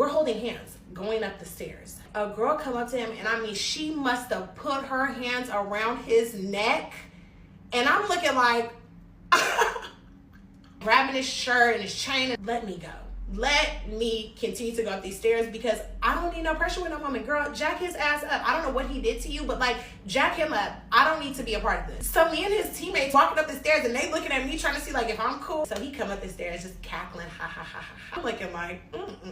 We're holding hands going up the stairs. A girl come up to him, and I mean, she must have put her hands around his neck. And I'm looking like, grabbing his shirt and his chain, and let me go. Let me continue to go up these stairs because I don't need no pressure with no woman. Girl, jack his ass up. I don't know what he did to you, but like, jack him up. I don't need to be a part of this. So me and his teammates walking up the stairs, and they looking at me trying to see like if I'm cool. So he come up the stairs just cackling, ha ha ha ha. I'm looking like,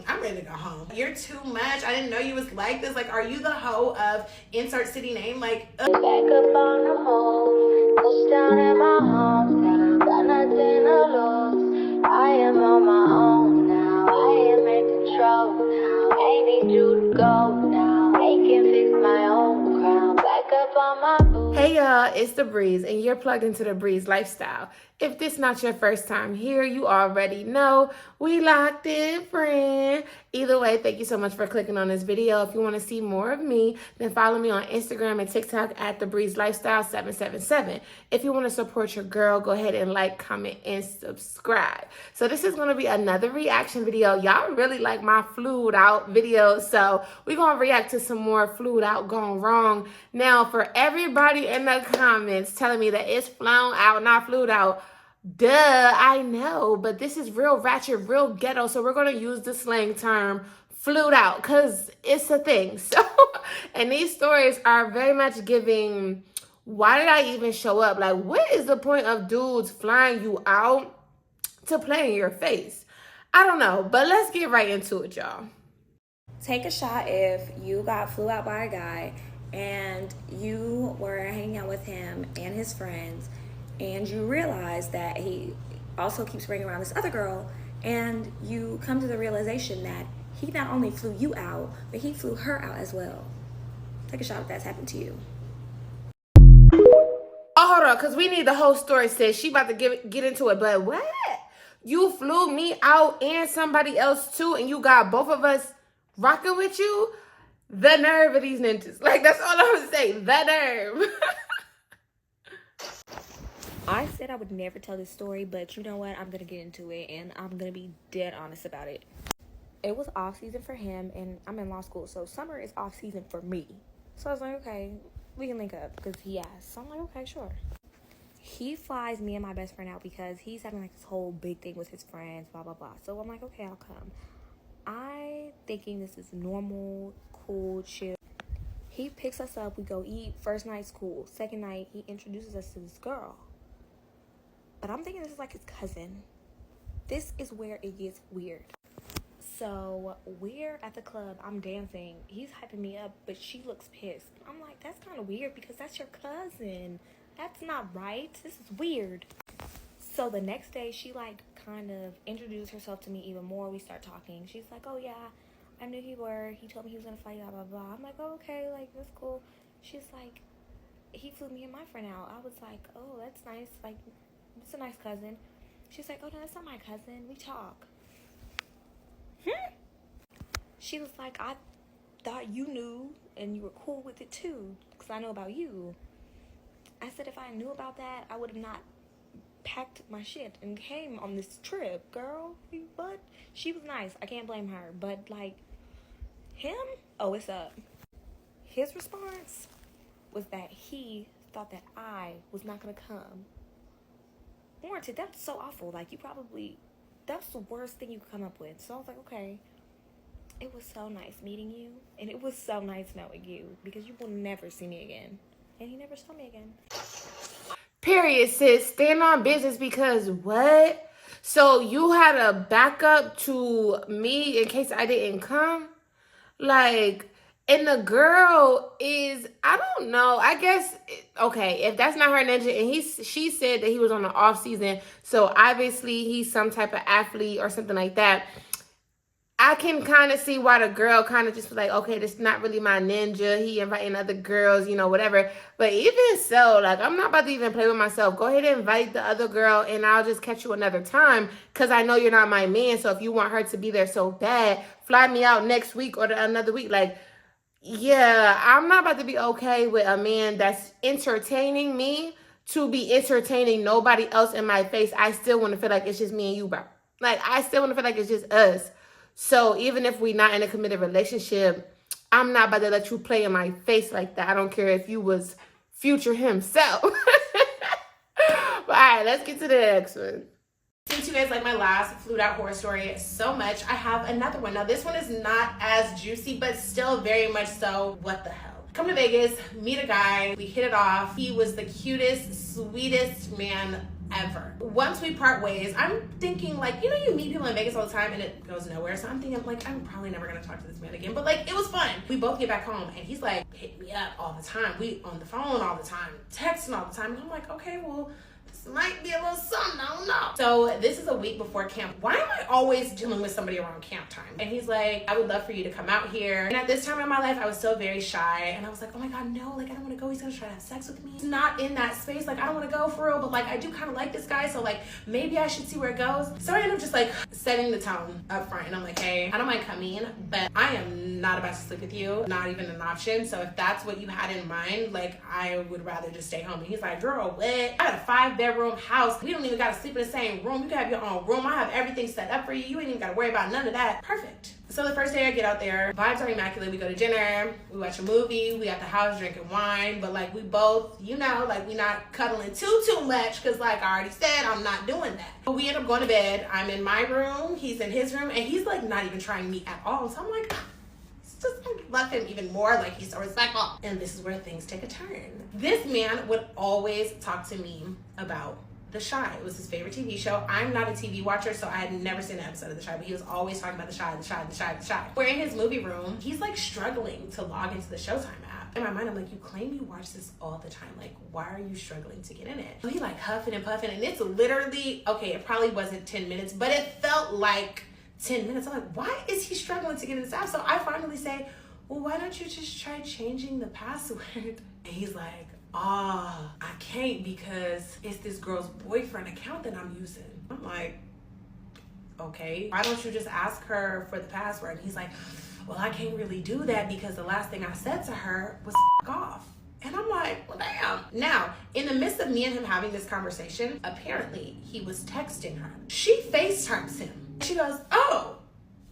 I'm ready to go home. You're too much. I didn't know you was like this. Like, are you the hoe of insert city name? Like, back up on the move, touchdown in my hometown, got nothing to lose. I am on my own now, I am in control now. I need you to go now, I can fix my own crown. Back up on my move. Hey y'all, it's TheBreeze, and you're plugged into the Breeze lifestyle. If this is not your first time here, you already know we locked in, friend. Either way, thank you so much for clicking on this video. If you want to see more of me, then follow me on Instagram and TikTok at TheBreeze Lifestyle 777. If you want to support your girl, go ahead and like, comment, and subscribe. So this is going to be another reaction video. Y'all really like my flued out videos, so we're going to react to some more flued out gone wrong. Now, for everybody in the comments telling me that it's flown out, not flued out, duh, I know, but this is real ratchet, real ghetto, so we're going to use the slang term flued out because it's a thing. So, and these stories are very much giving, why did I even show up? Like, what is the point of dudes flying you out to play in your face? I don't know, but let's get right into it, y'all. Take a shot if you got flew out by a guy and you were hanging out with him and his friends, and you realize that he also keeps bringing around this other girl, and you come to the realization that he not only flew you out, but he flew her out as well. Take a shot if that's happened to you. Oh, hold on, because we need the whole story, sis. She about to get into it, but what? You flew me out and somebody else too, and you got both of us rocking with you? The nerve of these ninjas. Like, that's all I'm gonna say. The nerve. I said I would never tell this story, but you know what? I'm going to get into it, and I'm going to be dead honest about it. It was off season for him, and I'm in law school, so summer is off season for me. So I was like, okay, we can link up, because he asked. So I'm like, okay, sure. He flies me and my best friend out because he's having like this whole big thing with his friends, blah, blah, blah. So I'm like, okay, I'll come. I thinking this is normal, cool, chill. He picks us up, we go eat. First night's cool. Second night, he introduces us to this girl. But I'm thinking this is like his cousin. This is where it gets weird. So we're at the club. I'm dancing. He's hyping me up, but she looks pissed. I'm like, that's kind of weird because that's your cousin. That's not right. This is weird. So the next day, she like kind of introduced herself to me even more. We start talking. She's like, oh yeah, I knew you were. He told me he was going to fly you out, blah, blah, blah. I'm like, oh, okay, like, that's cool. She's like, he flew me and my friend out. I was like, oh, that's nice. Like, it's a nice cousin. She's like, oh, no, that's not my cousin. We talk. She was like, I thought you knew and you were cool with it too because I know about you. I said, if I knew about that, I would have not packed my shit and came on this trip, girl. But she was nice. I can't blame her. But, like, him? Oh, it's up. His response was that he thought that I was not going to come. Warranted, that's so awful. Like, that's the worst thing you could come up with. So I was like, okay. It was so nice meeting you, and it was so nice knowing you, because you will never see me again. And he never saw me again. Period, sis. Stand on business, because what? So you had a backup to me in case I didn't come? Like, and the girl is, I don't know, I guess, okay, if that's not her ninja, and she said that he was on the off season, so obviously he's some type of athlete or something like that. I can kind of see why the girl kind of just was like, okay, this is not really my ninja. He inviting other girls, you know, whatever. But even so, like, I'm not about to even play with myself. Go ahead and invite the other girl, and I'll just catch you another time because I know you're not my man. So if you want her to be there so bad, fly me out next week or another week. Like, yeah, I'm not about to be okay with a man that's entertaining me to be entertaining nobody else in my face. I still want to feel like it's just me and you, bro. Like, I still want to feel like it's just us. So even if we're not in a committed relationship, I'm not about to let you play in my face like that. I don't care if you was Future himself. But all right, let's get to the next one. Since you guys like my last flued out horror story so much, I have another one. Now this one is not as juicy, but still very much so what the hell. Come to Vegas, meet a guy, we hit it off. He was the cutest, sweetest man ever. Once we part ways, I'm thinking like, you know, you meet people in Vegas all the time and it goes nowhere. So I'm thinking like, I'm probably never gonna talk to this man again. But like, it was fun. We both get back home and he's like, hit me up all the time. We on the phone all the time, texting all the time. And I'm like, okay, well, this might be a little something, I don't know. So this is a week before camp. Why am I always dealing with somebody around camp time? And he's like, I would love for you to come out here. And at this time in my life, I was still very shy. And I was like, oh my God, no, like I don't wanna go. He's gonna try to have sex with me. He's not in that space. Like I don't wanna go for real, but like I do kind of like this guy. So like maybe I should see where it goes. So I end up just like setting the tone up front. And I'm like, hey, I don't mind coming, but I am not about to sleep with you. Not even an option. So if that's what you had in mind, like I would rather just stay home. And he's like, girl, what? I got a 5-bedroom house. We don't even gotta sleep in the same room. You can have your own room. I have everything set up for you. You ain't even gotta worry about none of that. Perfect. So the first day I get out there, vibes are immaculate. We go to dinner, we watch a movie, we at the house drinking wine, but like we both, you know, like we not cuddling too much because like I already said, I'm not doing that. But we end up going to bed. I'm in my room, he's in his room, and he's like not even trying me at all. So I'm like, just love him even more, like he's so respectful. And this is where things take a turn. This man would always talk to me about The Chi. It was his favorite TV show. I'm not a TV watcher, so I had never seen an episode of The Chi, but he was always talking about The Chi. We're in his movie room. He's like struggling to log into the Showtime app. In my mind, I'm like, you claim you watch this all the time. Like, why are you struggling to get in it? So he like huffing and puffing, and it's literally, okay, it probably wasn't 10 minutes, but it felt like 10 minutes. I'm like, why is he struggling to get in this app? So I finally say, well, why don't you just try changing the password? And he's like, I can't because it's this girl's boyfriend account that I'm using. I'm like, okay, why don't you just ask her for the password? And he's like, well, I can't really do that because the last thing I said to her was F off. And I'm like, well, damn. Now, in the midst of me and him having this conversation, apparently he was texting her. She FaceTimes him. She goes, oh,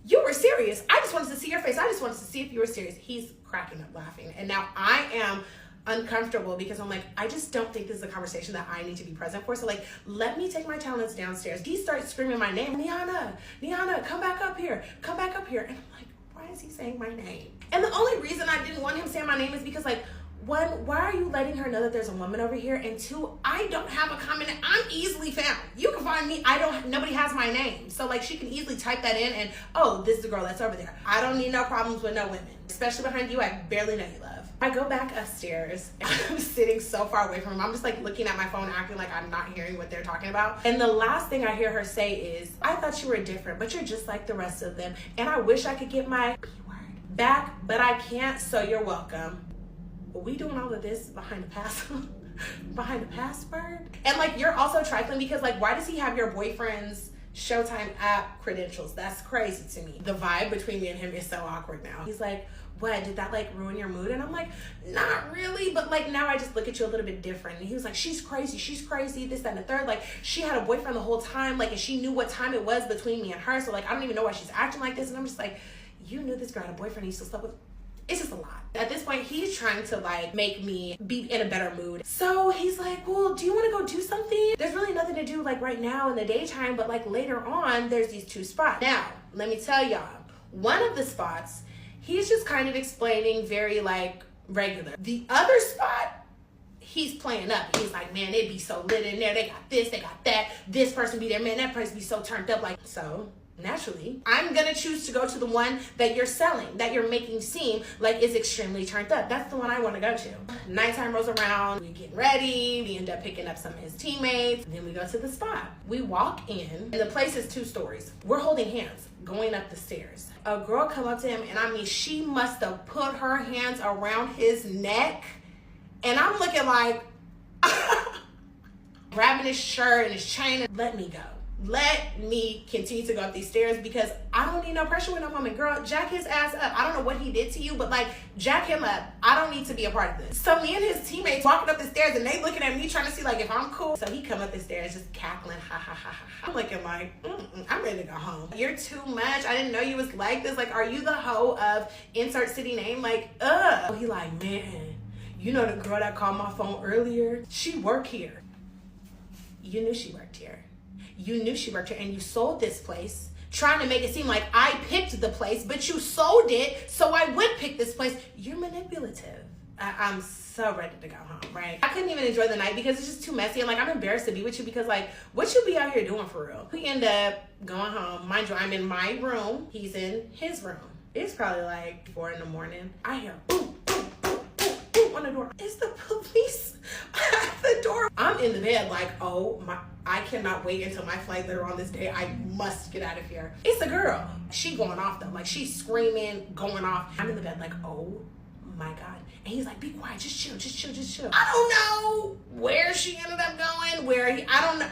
you were serious. I just wanted to see your face. I just wanted to see if you were serious. He's cracking up laughing. And now I am uncomfortable because I'm like, I just don't think this is a conversation that I need to be present for. So like, let me take my talents downstairs. He starts screaming my name, Niana, come back up here. And I'm like, why is he saying my name? And the only reason I didn't want him saying my name is because like, one, why are you letting her know that there's a woman over here? And two, I don't have a comment. I'm easily found. You can find me. Nobody has my name. So like she can easily type that in and, oh, this is the girl that's over there. I don't need no problems with no women, especially behind you. I barely know you, love. I go back upstairs and I'm sitting so far away from him. I'm just like looking at my phone, acting like I'm not hearing what they're talking about. And the last thing I hear her say is, I thought you were different, but you're just like the rest of them. And I wish I could get my P word back, but I can't, so you're welcome. We doing all of this behind the password? And like, you're also trifling because like, why does he have your boyfriend's Showtime app credentials? That's crazy to me. The vibe between me and him is so awkward now. He's like, what, did that like ruin your mood? And I'm like, not really, but like now I just look at you a little bit different. And he was like, she's crazy, this, that, and the third. Like she had a boyfriend the whole time, like, and she knew what time it was between me and her. So like, I don't even know why she's acting like this. And I'm just like, you knew this girl had a boyfriend and you still slept with. It's just a lot. At this point, he's trying to like make me be in a better mood. So he's like, well, do you want to go do something? There's really nothing to do like right now in the daytime, but like later on, there's these 2 spots. Now, let me tell y'all, one of the spots, he's just kind of explaining very like regular. The other spot, he's playing up. He's like, man, it'd be so lit in there. They got this, they got that. This person be there, man, that person be so turned up. Like, so naturally, I'm gonna choose to go to the one that you're selling, that you're making seem like is extremely turned up. That's the one I want to go to. Nighttime rolls around, we get ready, we end up picking up some of his teammates, and then we go to the spot. We walk in, and the place is 2 stories. We're holding hands, going up the stairs. A girl come up to him, and I mean, she must have put her hands around his neck, and I'm looking like, grabbing his shirt and his chain, let me go. let me continue to go up these stairs because I don't need no pressure with no woman. Girl, jack his ass up. I don't know what he did to you, but like, jack him up. I don't need to be a part of this. So me and his teammates walking up the stairs and they looking at me trying to see like if I'm cool. So he come up the stairs just cackling, ha ha ha ha. I'm looking like, I'm ready to go home. You're too much. I didn't know you was like this. Like, are you the hoe of insert city name? Like, He like, man, you know the girl that called my phone earlier? She work here. You knew she worked here. You knew she worked here and you sold this place trying to make it seem like I picked the place, but you sold it so I would pick this place. You're manipulative. I'm so ready to go home, right? I couldn't even enjoy the night because it's just too messy and like I'm embarrassed to be with you because like what you be out here doing for real? We end up going home. Mind you, I'm in my room. He's in his room. It's probably like 4 in the morning. I hear boom, boom, boom, boom, boom on the door. It's the police at the door. I'm in the bed like, oh my, I cannot wait until my flight later on this day. I must get out of here. It's a girl. She going off though. Like she's screaming, going off. I'm in the bed like, oh my God. And he's like, be quiet, just chill, just chill, just chill. I don't know where she ended up going, I don't know.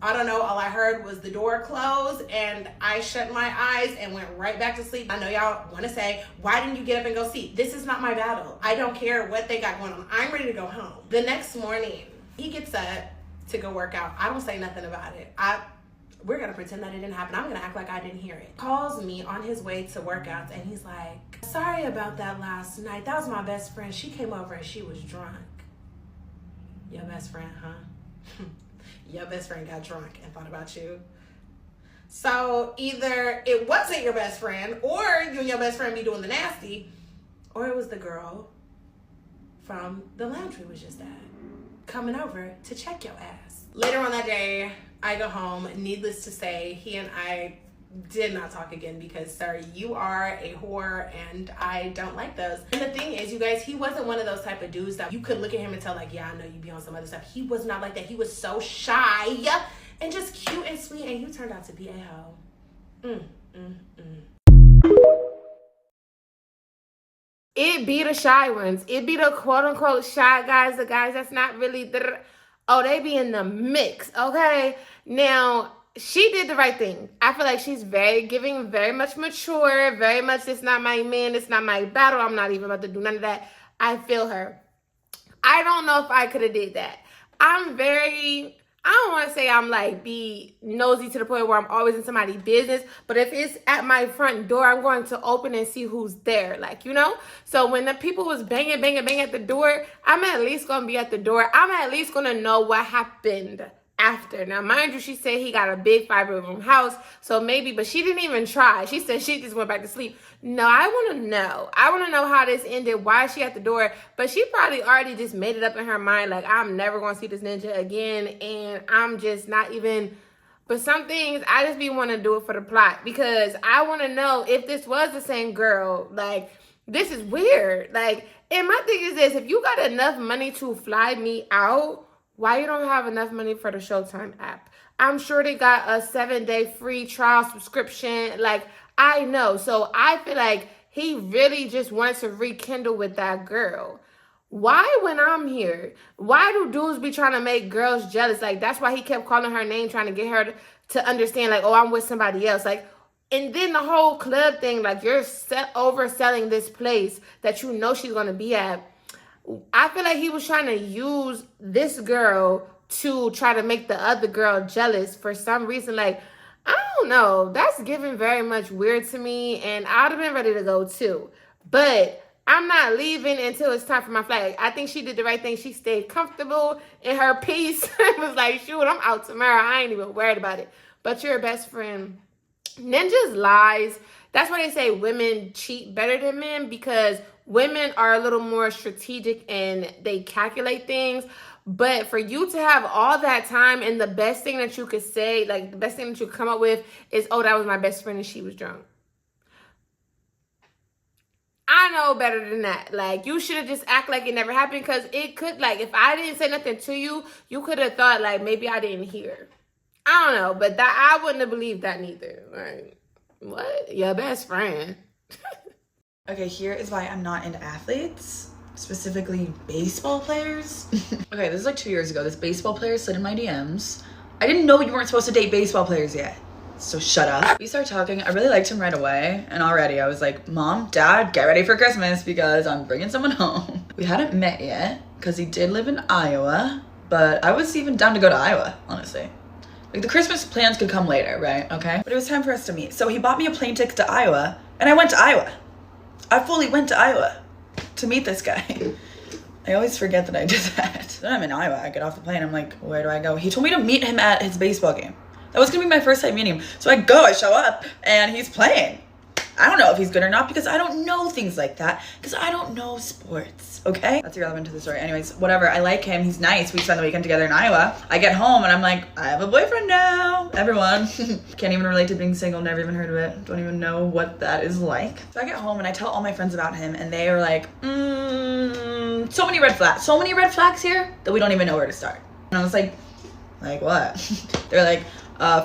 I don't know. All I heard was the door close and I shut my eyes and went right back to sleep. I know y'all want to say, why didn't you get up and go see? This is not my battle. I don't care what they got going on. I'm ready to go home. The next morning, he gets up to go work out. I don't say nothing about it. We're going to pretend that it didn't happen. I'm going to act like I didn't hear it. Calls me on his way to workouts and he's like, sorry about that last night. That was my best friend. She came over and she was drunk. Your best friend, huh? Your best friend got drunk and thought about you. So either it wasn't your best friend or you and your best friend be doing the nasty, or it was the girl from the lounge we was just at coming over to check your ass. Later on that day, I go home. Needless to say, he and I did not talk again because, sir, you are a whore and I don't like those. And the thing is, you guys, he wasn't one of those type of dudes that you could look at him and tell like, yeah, I know you be on some other stuff. He was not like that. He was so shy and just cute and sweet, and you turned out to be a hoe. It be the shy ones. It be the quote-unquote shy guys, the guys that's not really they be in the mix, okay? Now, she did the right thing. I feel like she's very much mature, very much, it's not my man, it's not my battle, I'm not even about to do none of that. I feel her. I don't know if I could have did that. I don't want to say I'm like be nosy to the point where I'm always in somebody's business, but if it's at my front door, I'm going to open and see who's there, like, you know? So when the people was banging at the door, I'm at least going to be at the door. I'm at least going to know what happened after. Now, mind you, she said he got a big 5-bedroom house, so maybe, but she didn't even try. She said she just went back to sleep. No, I want to know. I want to know how this ended, why is she at the door, but she probably already just made it up in her mind, like, I'm never going to see this ninja again, and I'm just not even, but some things, I just be want to do it for the plot, because I want to know if this was the same girl, like, this is weird, like, and my thing is this, if you got enough money to fly me out, why you don't have enough money for the Showtime app? I'm sure they got a 7-day free trial subscription. Like, I know. So I feel like he really just wants to rekindle with that girl. Why when I'm here? Why do dudes be trying to make girls jealous? Like, that's why he kept calling her name, trying to get her to understand, like, oh, I'm with somebody else. Like, and then the whole club thing, like, you're overselling this place that you know she's going to be at. I feel like he was trying to use this girl to try to make the other girl jealous for some reason. Like, I don't know. That's giving very much weird to me, and I'd have been ready to go too. But I'm not leaving until it's time for my flight. I think she did the right thing. She stayed comfortable in her peace. It was like, shoot, I'm out tomorrow. I ain't even worried about it. But you're a best friend. Ninjas lies. That's why they say women cheat better than men, because women are a little more strategic and they calculate things. But for you to have all that time and the best thing that you could say, like the best thing that you come up with is, oh, that was my best friend and she was drunk. I know better than that. Like, you should have just act like it never happened, because it could, like, if I didn't say nothing to you, you could have thought, like, maybe I didn't hear. I don't know, but that I wouldn't have believed that neither. Like, what? Your best friend. Okay, here is why I'm not into athletes, specifically baseball players. Okay, this is like 2 years ago. This baseball player slid in my DMs. I didn't know you weren't supposed to date baseball players yet. So shut up. We started talking. I really liked him right away. And already I was like, Mom, Dad, get ready for Christmas because I'm bringing someone home. We hadn't met yet because he did live in Iowa, but I was even down to go to Iowa, honestly. Like the Christmas plans could come later, right? Okay. But it was time for us to meet. So he bought me a plane ticket to Iowa and I went to Iowa. I fully went to Iowa to meet this guy. I always forget that I did that. Then I'm in Iowa. I get off the plane. I'm like, where do I go? He told me to meet him at his baseball game. That was gonna be my first time meeting him. So I show up, and he's playing. I don't know if he's good or not because I don't know things like that because I don't know sports, okay? That's irrelevant to the story. Anyways, whatever. I like him. He's nice. We spend the weekend together in Iowa. I get home, and I'm like, I have a boyfriend now. Everyone. Can't even relate to being single. Never even heard of it. Don't even know what that is like. So I get home, and I tell all my friends about him, and they are like, so many red flags. So many red flags here that we don't even know where to start. And I was like what? They're like,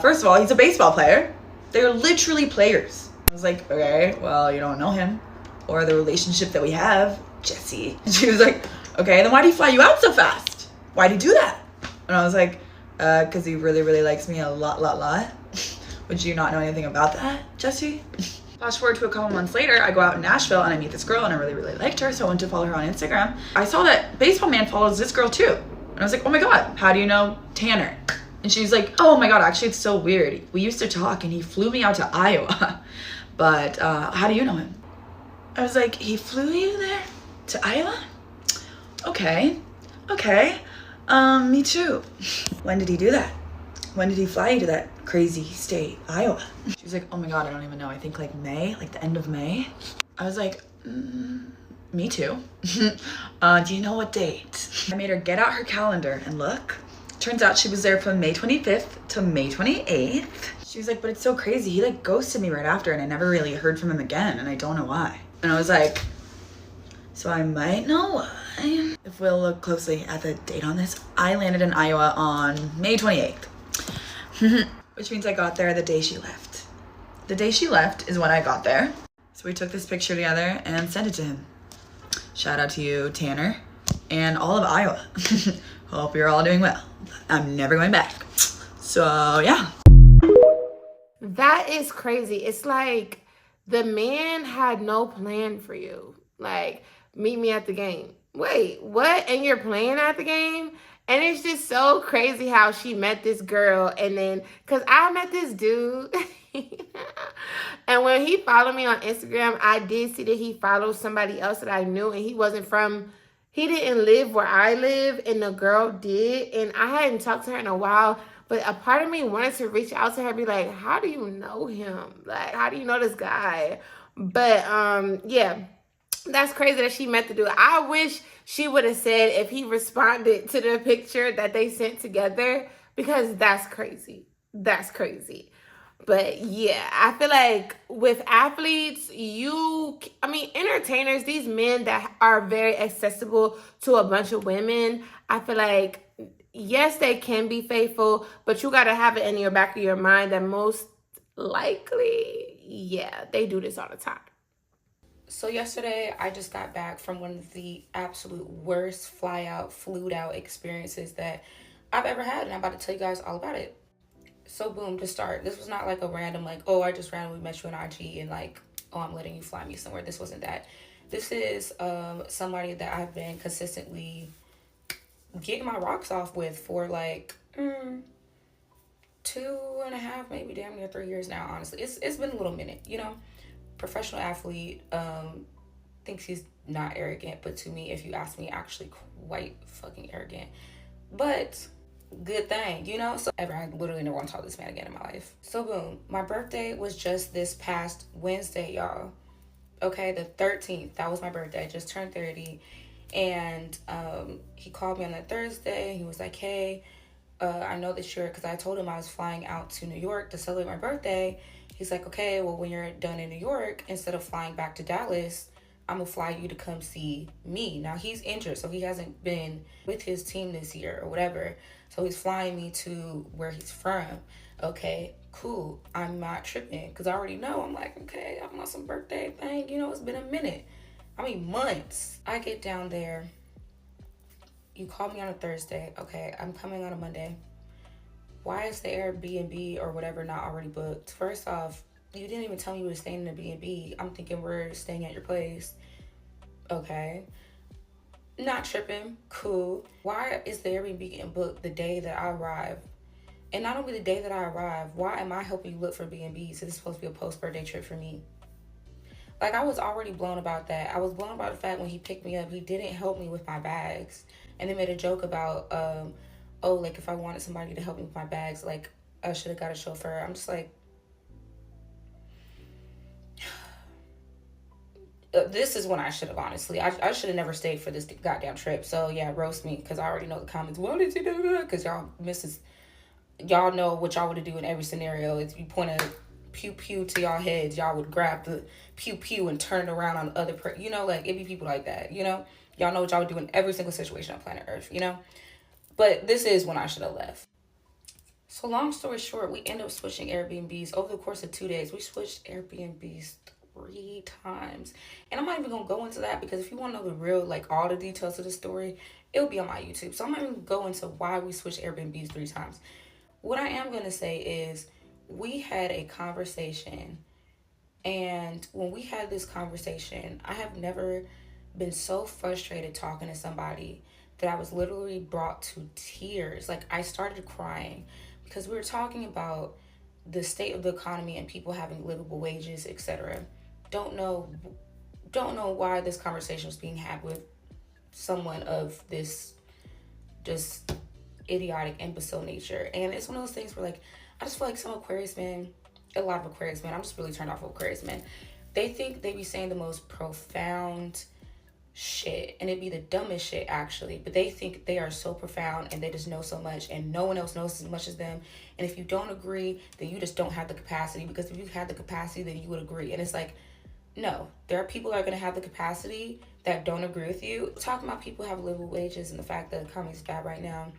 first of all, he's a baseball player. They're literally players. I was like, okay, well, you don't know him or the relationship that we have, Jesse. And she was like, okay, then why did he fly you out so fast? Why'd he do that? And I was like, because he really, really likes me a lot. Would you not know anything about that, Jesse? Flash forward to a couple months later, I go out in Nashville and I meet this girl and I really, really liked her. So I went to follow her on Instagram. I saw that Baseball Man follows this girl too. And I was like, oh my God, how do you know Tanner? And she's like, oh my God, actually it's so weird. We used to talk and he flew me out to Iowa. But how do you know him? I was like, he flew you there to Iowa? Okay. Me too. When did he do that? When did he fly you to that crazy state, Iowa? She was like, oh my God, I don't even know. I think like May, like the end of May. I was like, me too. Do you know what date? I made her get out her calendar and look. Turns out she was there from May 25th to May 28th. She was like, but it's so crazy. He like ghosted me right after and I never really heard from him again and I don't know why. And I was like, so I might know why. If we'll look closely at the date on this, I landed in Iowa on May 28th. Which means I got there the day she left. The day she left is when I got there. So we took this picture together and sent it to him. Shout out to you, Tanner, and all of Iowa. Hope you're all doing well. I'm never going back. So yeah. That is crazy. It's like the man had no plan for you. Like, meet me at the game. Wait, what? And you're playing at the game? And it's just so crazy how she met this girl and then, because I met this dude. And when he followed me on Instagram, I did see that he followed somebody else that I knew and he didn't live where I live and the girl did. And I hadn't talked to her in a while, but a part of me wanted to reach out to her, be like, how do you know him? Like, how do you know this guy? But yeah, that's crazy that she met the dude. I wish she would have said if he responded to the picture that they sent together, because that's crazy. That's crazy. But yeah, I feel like with athletes, entertainers, these men that are very accessible to a bunch of women, I feel like, yes, they can be faithful, but you got to have it in your back of your mind that most likely, yeah, they do this all the time. So yesterday, I just got back from one of the absolute worst flued out experiences that I've ever had, and I'm about to tell you guys all about it. So boom, to start, this was not like a random, like, oh, I just randomly met you on IG and like, oh, I'm letting you fly me somewhere. This wasn't that. This is somebody that I've been consistently getting my rocks off with for like 2.5, maybe damn near 3 years now, honestly. It's been a little minute, you know? Professional athlete, thinks he's not arrogant, but to me, if you ask me, actually quite fucking arrogant. But good thing, you know? So I literally never want to talk to this man again in my life. So boom, my birthday was just this past Wednesday, y'all. Okay, the 13th, that was my birthday. I just turned 30. And he called me on that Thursday. He was like, hey, I know that because I told him I was flying out to New York to celebrate my birthday. He's like, okay, well, when you're done in New York, instead of flying back to Dallas, I'm going to fly you to come see me. Now, he's injured, so he hasn't been with his team this year or whatever. So he's flying me to where he's from. Okay, cool. I'm not tripping because I already know. I'm like, okay, I'm on some birthday thing. You know, it's been a minute. Months. I get down there. You called me on a Thursday. Okay, I'm coming on a Monday. why is the Airbnb or whatever not already booked? First off, you didn't even tell me you were staying in a B&B. I'm thinking we're staying at your place. Okay. Not tripping. Cool. Why is the Airbnb getting booked the day that I arrive? And not only the day that I arrive, why am I helping you look for B&Bs? This is supposed to be a post-birthday trip for me. Like, I was already blown about that. I was blown about the fact when he picked me up, he didn't help me with my bags. And they made a joke about, oh, like, if I wanted somebody to help me with my bags, like, I should have got a chauffeur. I'm just like, this is when I should have, honestly. I should have never stayed for this goddamn trip. So, yeah, roast me, because I already know the comments. Why did you do that? Because y'all know what y'all would do in every scenario. If you point a pew-pew to y'all heads, y'all would grab the pew-pew and turn it around on the other person. You know, like, it'd be people like that, you know? Y'all know what y'all would do in every single situation on planet Earth, you know? But this is when I should have left. So long story short, we end up switching Airbnbs. Over the course of 2 days, we switched Airbnbs 3 times. And I'm not even going to go into that, because if you want to know the real, like, all the details of the story, it'll be on my YouTube. So I'm not even going to go into why we switched Airbnbs 3 times. What I am going to say is we had a conversation, and when we had this conversation, I have never been so frustrated talking to somebody that I was literally brought to tears. Like, I started crying because we were talking about the state of the economy and people having livable wages, etc. Don't know why this conversation was being had with someone of this just idiotic, imbecile nature. And it's one of those things where, like, I just feel like some Aquarius men, a lot of Aquarius men, I'm just really turned off of Aquarius men. They think they be saying the most profound shit, and it'd be the dumbest shit, actually, but they think they are so profound and they just know so much, and no one else knows as much as them. And if you don't agree, then you just don't have the capacity, because if you had the capacity, then you would agree. And it's like, no, there are people that are going to have the capacity that don't agree with you. Talking about people have livable wages and the fact that the economy is bad right now.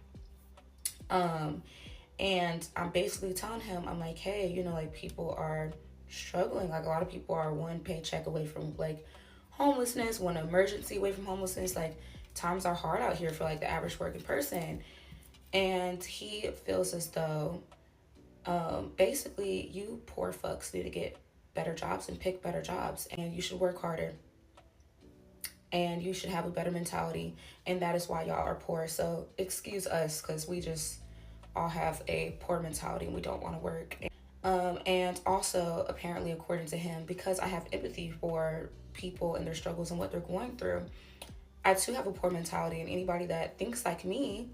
And I'm basically telling him, I'm like, hey, you know, like, people are struggling. Like, a lot of people are one paycheck away from, like, homelessness, one emergency away from homelessness. Like, times are hard out here for, like, the average working person. And he feels as though, basically, you poor fucks need to get better jobs and pick better jobs, and you should work harder, and you should have a better mentality, and that is why y'all are poor. So excuse us, because we just all have a poor mentality and we don't want to work. And also, apparently, according to him, because I have empathy for people and their struggles and what they're going through, I too have a poor mentality, and anybody that thinks like me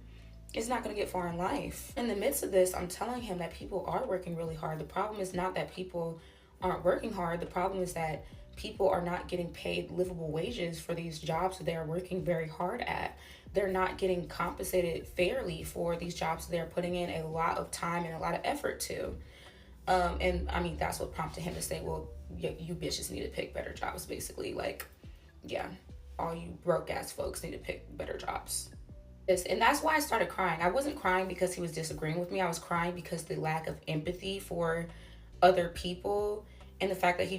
is not going to get far in life. In the midst of this, I'm telling him that people are working really hard. The problem is not that people aren't working hard. The problem is that people are not getting paid livable wages for these jobs that they are working very hard at. They're not getting compensated fairly for these jobs they're putting in a lot of time and a lot of effort to. And I mean, that's what prompted him to say, well, you bitches need to pick better jobs, basically. Like, yeah, all you broke ass folks need to pick better jobs. And that's why I started crying. I wasn't crying because he was disagreeing with me. I was crying because the lack of empathy for other people, and the fact that he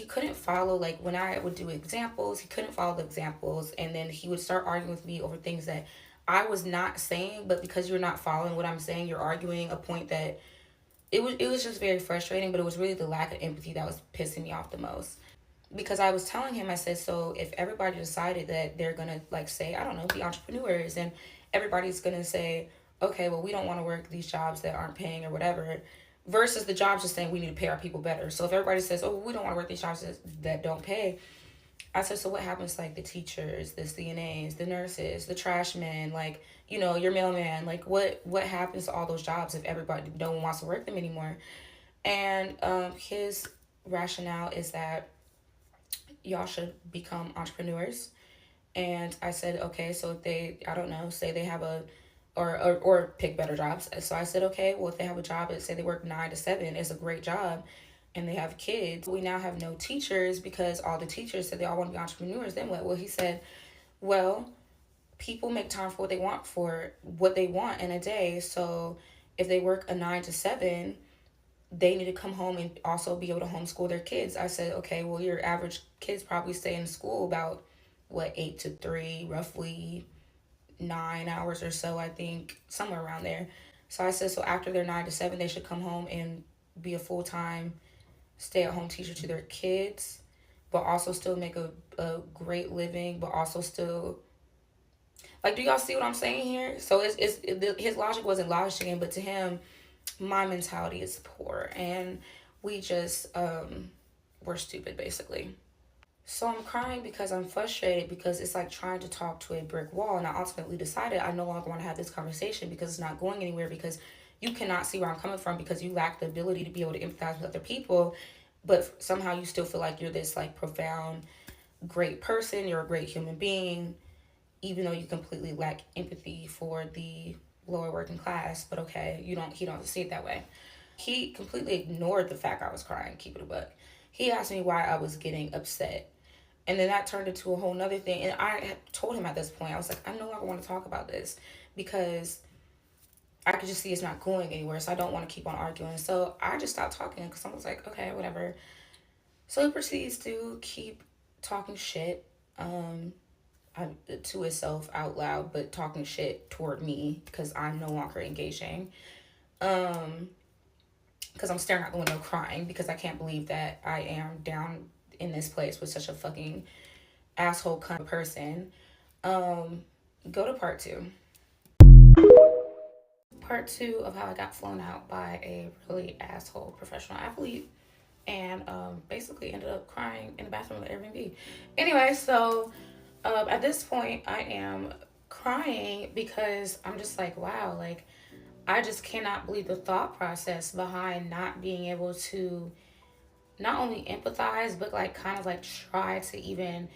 couldn't follow, like, when I would do examples, he couldn't follow the examples, and then he would start arguing with me over things that I was not saying, but because you're not following what I'm saying, you're arguing a point that it was just very frustrating. But it was really the lack of empathy that was pissing me off the most. Because I was telling him, I said, so if everybody decided that they're gonna, like, say, I don't know, be entrepreneurs, and everybody's gonna say, okay, well, we don't want to work these jobs that aren't paying or whatever, versus the jobs just saying we need to pay our people better. So if everybody says, oh, we don't want to work these jobs that don't pay, I said, so what happens to, like, the teachers, the CNAs, the nurses, the trash men, like, you know, your mailman, like, what happens to all those jobs if no one wants to work them anymore? And his rationale is that y'all should become entrepreneurs. And I said, okay, so if they, I don't know, say they have or pick better jobs. So I said, okay, well, if they have a job, say they work 9 to 7, it's a great job, and they have kids. We now have no teachers because all the teachers said they all want to be entrepreneurs. Then what? Well, he said, well, people make time for what they want in a day. So if they work a 9 to 7, they need to come home and also be able to homeschool their kids. I said, okay, well, your average kids probably stay in school about, 8 to 3, roughly 9 hours or so, I think, somewhere around there. So I said, so after their 9 to 7, they should come home and be a full-time stay-at-home teacher to their kids, but also still make a great living, but also still, like, do y'all see what I'm saying here? So his logic wasn't logic, but to him, my mentality is poor, and we just, we're stupid, basically. So I'm crying because I'm frustrated, because it's like trying to talk to a brick wall, and I ultimately decided I no longer want to have this conversation because it's not going anywhere, because you cannot see where I'm coming from, because you lack the ability to be able to empathize with other people, but somehow you still feel like you're this like profound, great person, you're a great human being, even though you completely lack empathy for the lower working class. But okay, he don't see it that way. He completely ignored the fact I was crying, keep it a buck. He asked me why I was getting upset. And then that turned into a whole nother thing. And I had told him at this point, I was like, I no longer want to talk about this, because I could just see it's not going anywhere. So I don't want to keep on arguing. So I just stopped talking, because I was like, okay, whatever. So he proceeds to keep talking shit to himself out loud, but talking shit toward me, because I'm no longer engaging. Because I'm staring out the window crying, because I can't believe that I am down in this place with such a fucking asshole cunt person. Go to part 2. Part 2 of how I got flown out by a really asshole professional athlete, and basically ended up crying in the bathroom of the Airbnb. Anyway, so at this point I am crying because I'm just like, wow, like, I just cannot believe the thought process behind not being able to not only empathize, but like kind of like try to even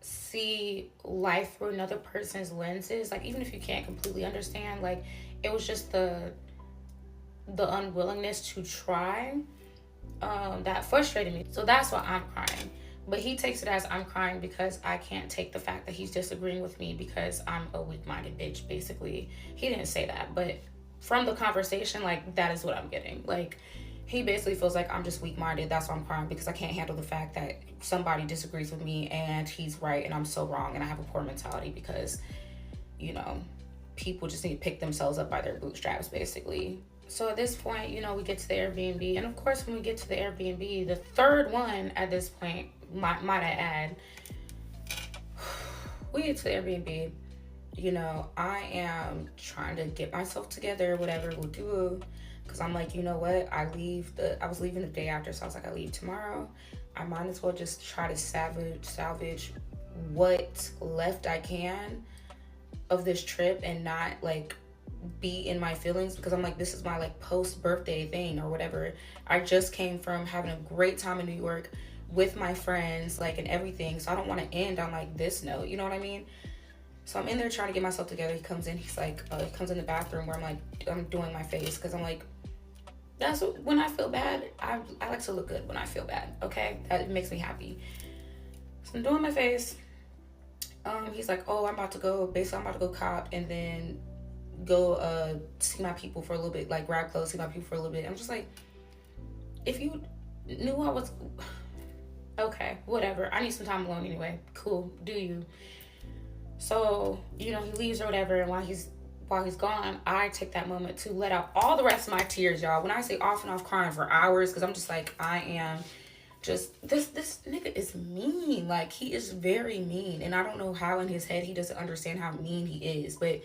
see life through another person's lenses. Like, even if you can't completely understand, like, it was just the unwillingness to try that frustrated me. So that's why I'm crying. But he takes it as I'm crying because I can't take the fact that he's disagreeing with me because I'm a weak-minded bitch, basically. He didn't say that, but from the conversation, like, that is what I'm getting. Like, he basically feels like I'm just weak-minded. That's why I'm crying, because I can't handle the fact that somebody disagrees with me and he's right and I'm so wrong and I have a poor mentality, because, you know, people just need to pick themselves up by their bootstraps, basically. So at this point, you know, we get to the Airbnb. And of course, when we get to the Airbnb, the third one at this point, might I add, we get to the Airbnb. You know, I am trying to get myself together, whatever we'll do. Because I'm like, you know what? I was leaving the day after. So I was like, I leave tomorrow. I might as well just try to salvage what left I can of this trip and not like be in my feelings, because I'm like, this is my like post-birthday thing or whatever. I just came from having a great time in New York with my friends, like, and everything. So I don't want to end on like this note, you know what I mean? So I'm in there trying to get myself together. He comes in, he's like, he comes in the bathroom where I'm doing my face, because I'm like, that's when I feel bad. I like to look good when I feel bad, okay? That makes me happy. So I'm doing my face. He's like, oh, I'm about to go cop and then go see my people for a little bit, like grab clothes, see my people for a little bit. I'm just like, if you knew I was, okay, whatever. I need some time alone anyway. Cool, do you? So, you know, he leaves or whatever, and while he's gone, I take that moment to let out all the rest of my tears, y'all. When I say off and off crying for hours, because I'm just like, I am just, this nigga is mean. Like, he is very mean, and I don't know how in his head he doesn't understand how mean he is, but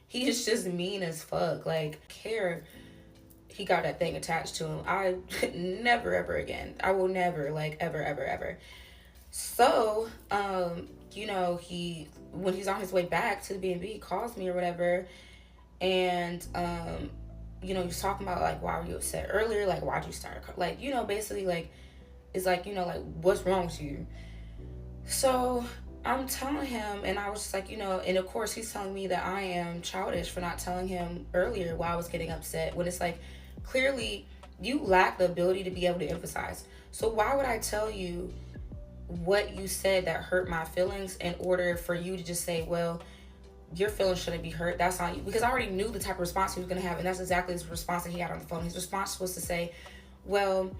he is just mean as fuck. Like, care he got that thing attached to him. I never ever again. I will never, like, ever. So, you know, when he's on his way back to the B&B, he calls me or whatever, and you know, he's talking about like, why were you upset earlier? Like, why'd you start? Like, you know, basically like, it's like, you know, like, what's wrong with you? So I'm telling him, and I was just like, you know, and of course he's telling me that I am childish for not telling him earlier why I was getting upset, when it's like, clearly you lack the ability to be able to emphasize. So why would I tell you what you said that hurt my feelings in order for you to just say, well, your feelings shouldn't be hurt, that's on you? Because I already knew the type of response he was going to have, and that's exactly his response that he had on the phone. His response was to say, well,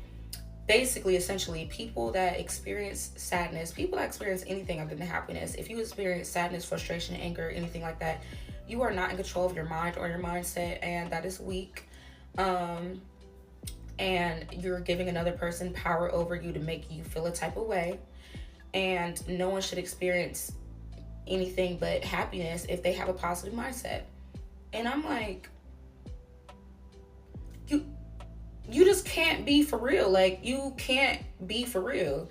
basically, essentially, people that experience sadness, people that experience anything other than happiness, if you experience sadness, frustration, anger, anything like that, you are not in control of your mind or your mindset, and that is weak. And you're giving another person power over you to make you feel a type of way. And no one should experience anything but happiness if they have a positive mindset. And I'm like, you just can't be for real. Like, you can't be for real.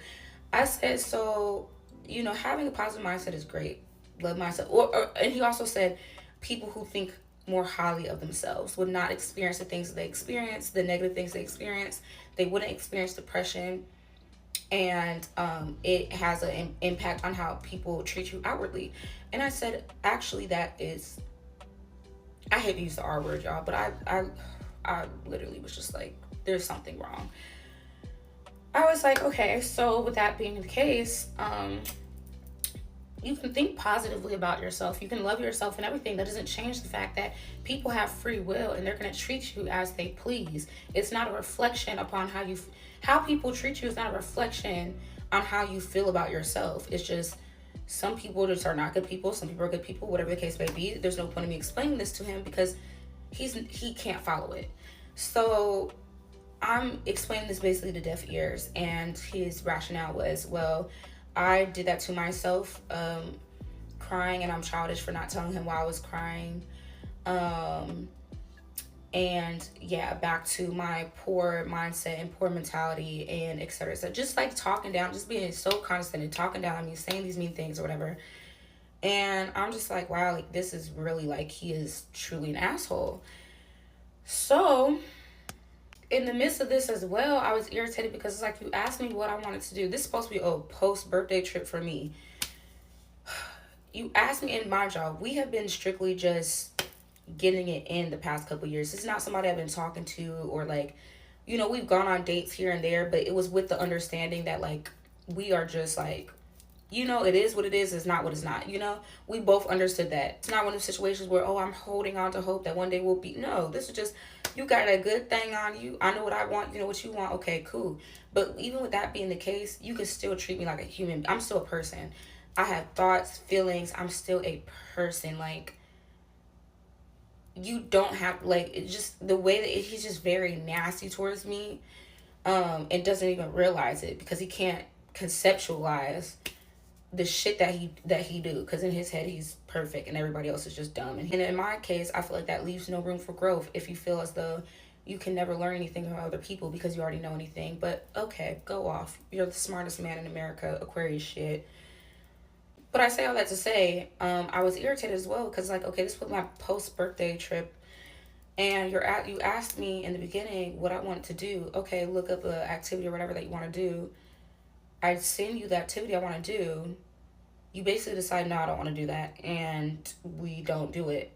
I said, so, you know, having a positive mindset is great. Love mindset. And he also said people who think more highly of themselves would not experience the things that they experience, the negative things they experience. They wouldn't experience depression. And it has an impact on how people treat you outwardly. And I said, actually, that is, I hate to use the R word, y'all, but I literally was just like, there's something wrong. I was like, okay, so with that being the case, you can think positively about yourself. You can love yourself and everything. That doesn't change the fact that people have free will and they're going to treat you as they please. It's not a reflection upon how people treat you. Is not a reflection on how you feel about yourself. It's just some people just are not good people. Some people are good people, whatever the case may be. There's no point in me explaining this to him because he can't follow it. So I'm explaining this basically to deaf ears, and his rationale was, well, I did that to myself, crying, and I'm childish for not telling him why I was crying. And yeah, back to my poor mindset and poor mentality and etc. So just like talking down, just being so condescending, talking down on me, saying these mean things or whatever. And I'm just like, wow, like this is really like, he is truly an asshole. So in the midst of this as well, I was irritated because it's like, you asked me what I wanted to do. This is supposed to be a post-birthday trip for me. You asked me in my job. We have been strictly just getting it in the past couple years. It's not somebody I've been talking to, or like, you know, we've gone on dates here and there, but it was with the understanding that like, we are just like, you know, it is what it is. It's not what it's not. You know, we both understood that. It's not one of those situations where, oh, I'm holding on to hope that one day we'll be. No, this is just, you got a good thing on you. I know what I want. You know what you want. Okay, cool. But even with that being the case, you can still treat me like a human. I'm still a person. I have thoughts, feelings. I'm still a person. Like, you don't have, like, it's just the way that he's just very nasty towards me, and doesn't even realize it because he can't conceptualize the shit that he do, because in his head he's perfect and everybody else is just dumb. And in my case, I feel like that leaves no room for growth if you feel as though you can never learn anything from other people because you already know anything. But okay, go off. You're the smartest man in America, Aquarius shit. But I say all that to say, I was irritated as well because, like, okay, this was my post-birthday trip, and you asked me in the beginning what I wanted to do. Okay, look up an activity or whatever that you want to do. I send you the activity I want to do. You basically decide, no, I don't want to do that, and we don't do it.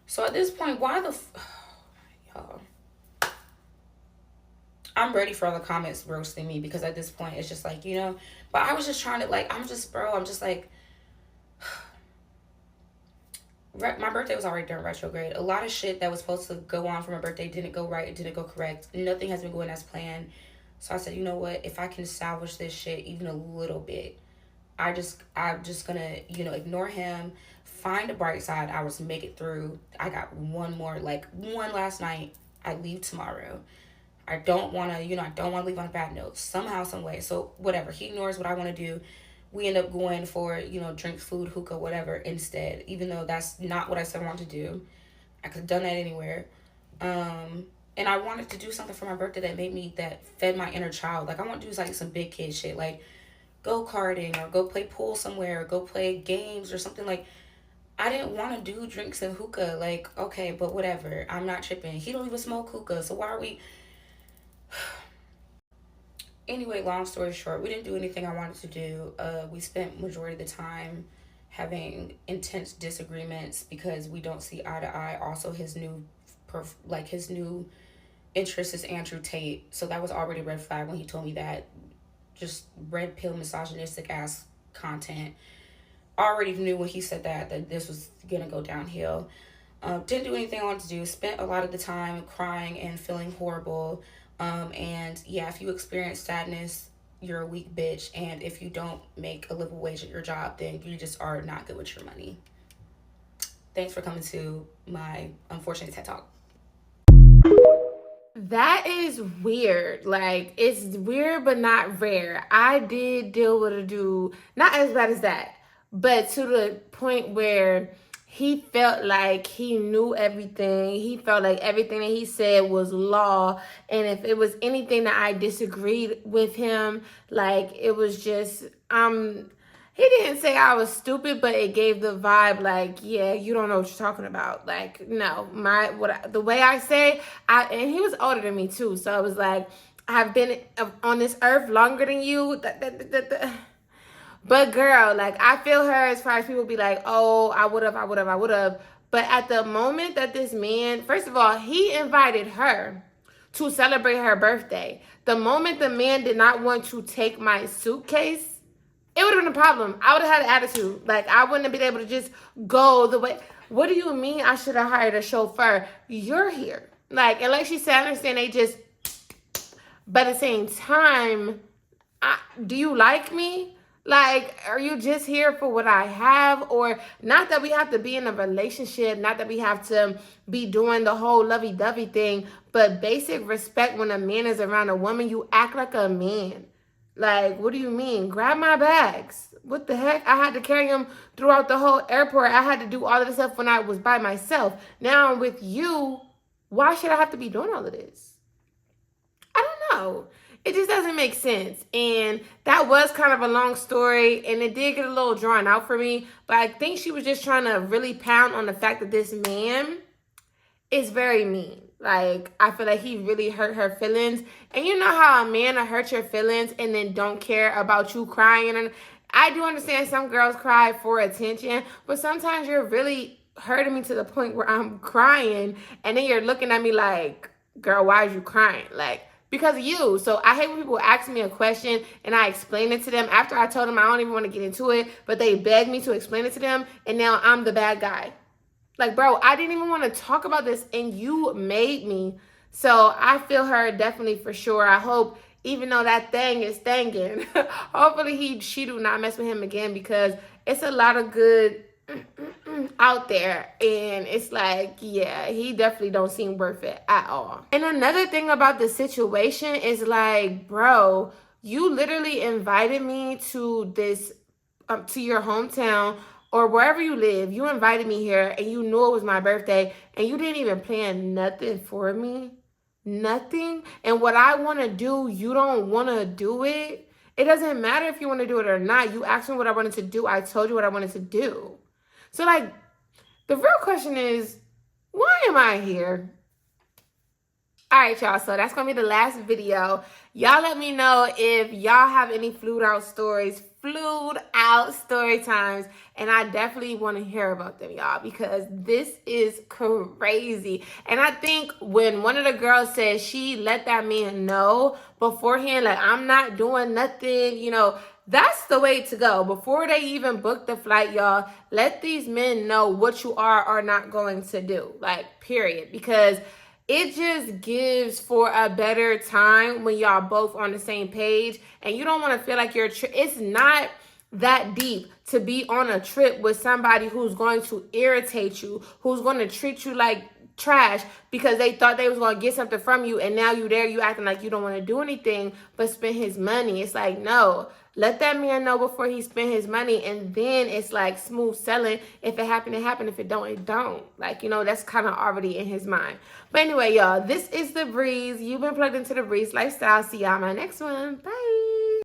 So at this point, why the y'all, I'm ready for all the comments roasting me, because at this point it's just like, you know, but I was just trying to, like, I'm just like, my birthday was already during retrograde. A lot of shit that was supposed to go on for my birthday didn't go right. It didn't go correct. Nothing has been going as planned. So I said, you know what? If I can salvage this shit even a little bit, I'm just gonna, you know, ignore him, find a bright side. I was make it through. I got one last night. I leave tomorrow. I don't want to, you know, I don't want to leave on a bad note somehow, some way. So whatever. He ignores what I want to do. We end up going for, you know, drink, food, hookah, whatever instead, even though that's not what I said I wanted to do. I could have done that anywhere. And I wanted to do something for my birthday that fed my inner child. Like, I want to do like some big kid shit, like go karting or go play pool somewhere or go play games or something. Like, I didn't want to do drinks and hookah. Like, okay, but whatever. I'm not tripping. He don't even smoke hookah, so why are we... Anyway, long story short, we didn't do anything I wanted to do. We spent majority of the time having intense disagreements because we don't see eye to eye. Also, his new interest is Andrew Tate, so that was already a red flag when he told me that. Just red pill misogynistic ass content. Already knew when he said that this was gonna go downhill. Didn't do anything I wanted to do. Spent a lot of the time crying and feeling horrible. And yeah, if you experience sadness, you're a weak bitch. And if you don't make a livable wage at your job, then you just are not good with your money. Thanks for coming to my unfortunate TED Talk. That is weird. Like, it's weird, but not rare. I did deal with a dude, not as bad as that, but to the point where he felt like he knew everything. He felt like everything that he said was law. And if it was anything that I disagreed with him, like, it was just, he didn't say I was stupid, but it gave the vibe like, yeah, you don't know what you're talking about. Like, no, the way I say, and he was older than me too. So I was like, I've been on this earth longer than you. But girl, like, I feel her as far as people be like, oh, I would have. But at the moment that this man, first of all, he invited her to celebrate her birthday. The moment the man did not want to take my suitcase, it would have been a problem. I would have had an attitude. Like, I wouldn't have been able to just go the way. What do you mean I should have hired a chauffeur? You're here. Like, and like she said, I understand they just, but at the same time, do you like me? Like, are you just here for what I have? Or not that we have to be in a relationship, not that we have to be doing the whole lovey-dovey thing, but basic respect when a man is around a woman, you act like a man. Like, what do you mean? Grab my bags. What the heck? I had to carry them throughout the whole airport. I had to do all of this stuff when I was by myself. Now I'm with you. Why should I have to be doing all of this? I don't know. It just doesn't make sense. And that was kind of a long story, and it did get a little drawn out for me. But I think she was just trying to really pound on the fact that this man is very mean. Like, I feel like he really hurt her feelings. And you know how a man will hurt your feelings and then don't care about you crying. And I do understand some girls cry for attention, but sometimes you're really hurting me to the point where I'm crying, and then you're looking at me like, girl, why are you crying? Like, because of you. So I hate when people ask me a question and I explain it to them after I told them I don't even want to get into it, but they beg me to explain it to them, and now I'm the bad guy. Like, bro, I didn't even want to talk about this, and you made me. So I feel her definitely for sure. I hope, even though that thing is thangin', hopefully she do not mess with him again, because it's a lot of good out there, and it's like, yeah, he definitely don't seem worth it at all. And another thing about the situation is like, bro, you literally invited me to this, to your hometown, or wherever you live. You invited me here, and you knew it was my birthday, and you didn't even plan nothing for me. Nothing. And what I want to do, you don't want to do it. It doesn't matter if you want to do it or not. You asked me what I wanted to do. I told you what I wanted to do. So, like, the real question is, why am I here? All right, y'all. So that's going to be the last video. Y'all let me know if y'all have any flued out story times. And I definitely want to hear about them, y'all, because this is crazy. And I think when one of the girls said she let that man know beforehand, like, I'm not doing nothing, you know, that's the way to go. Before they even book the flight, y'all, let these men know what you are not going to do. Like, period. Because it just gives for a better time when y'all both on the same page, and you don't want to feel like it's not that deep to be on a trip with somebody who's going to irritate you, who's going to treat you like trash because they thought they was going to get something from you, and now you acting like you don't want to do anything but spend his money. It's like, no, let that man know before he spend his money, and then it's like smooth selling. If it happened, it happened. If it don't, it don't. Like, you know, that's kind of already in his mind. But anyway, y'all, this is TheBreeze. You've been plugged into TheBreeze lifestyle. See y'all in my next one. Bye.